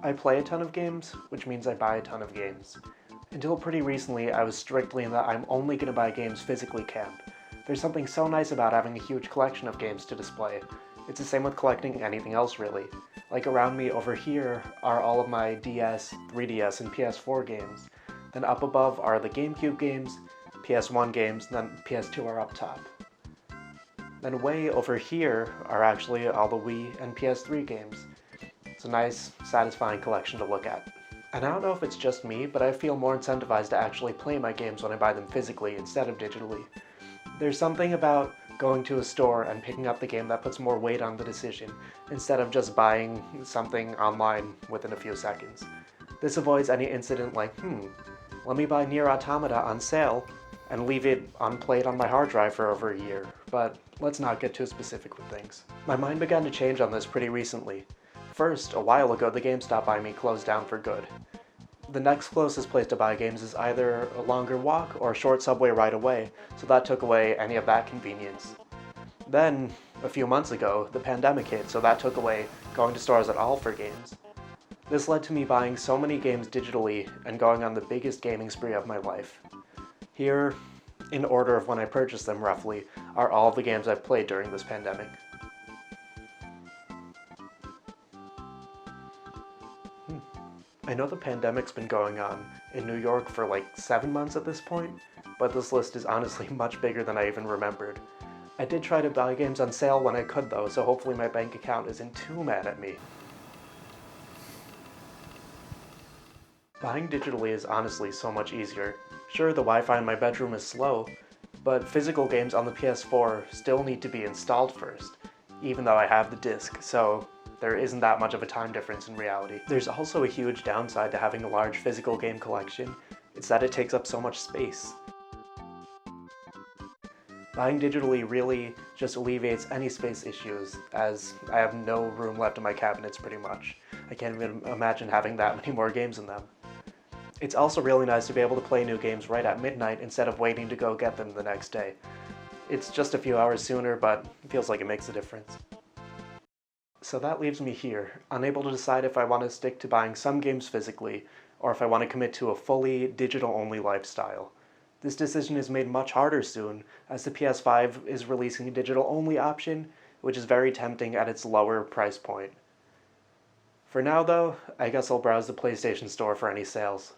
I play a ton of games, which means I buy a ton of games. Until pretty recently, I was strictly in that I'm only going to buy games physically camp. There's something so nice about having a huge collection of games to display. It's the same with collecting anything else really. Like around me over here are all of my DS, 3DS, and PS4 games. Then up above are the GameCube games, PS1 games, and then PS2 are up top. Then way over here are actually all the Wii and PS3 games. It's a nice, satisfying collection to look at. And I don't know if it's just me, but I feel more incentivized to actually play my games when I buy them physically instead of digitally. There's something about going to a store and picking up the game that puts more weight on the decision, instead of just buying something online within a few seconds. This avoids any incident like, let me buy Nier Automata on sale and leave it unplayed on my hard drive for over a year, but let's not get too specific with things. My mind began to change on this pretty recently. First, a while ago, the GameStop by me closed down for good. The next closest place to buy games is either a longer walk or a short subway ride away, so that took away any of that convenience. Then, a few months ago, the pandemic hit, so that took away going to stores at all for games. This led to me buying so many games digitally and going on the biggest gaming spree of my life. Here, in order of when I purchased them roughly, are all the games I've played during this pandemic. I know the pandemic's been going on in New York for like 7 months at this point, but this list is honestly much bigger than I even remembered. I did try to buy games on sale when I could though, so hopefully my bank account isn't too mad at me. Buying digitally is honestly so much easier. Sure, the Wi-Fi in my bedroom is slow, but physical games on the PS4 still need to be installed first, even though I have the disc, so there isn't that much of a time difference in reality. There's also a huge downside to having a large physical game collection. It's that it takes up so much space. Buying digitally really just alleviates any space issues, as I have no room left in my cabinets pretty much. I can't even imagine having that many more games in them. It's also really nice to be able to play new games right at midnight instead of waiting to go get them the next day. It's just a few hours sooner, but it feels like it makes a difference. So that leaves me here, unable to decide if I want to stick to buying some games physically, or if I want to commit to a fully digital-only lifestyle. This decision is made much harder soon, as the PS5 is releasing a digital-only option, which is very tempting at its lower price point. For now though, I guess I'll browse the PlayStation Store for any sales.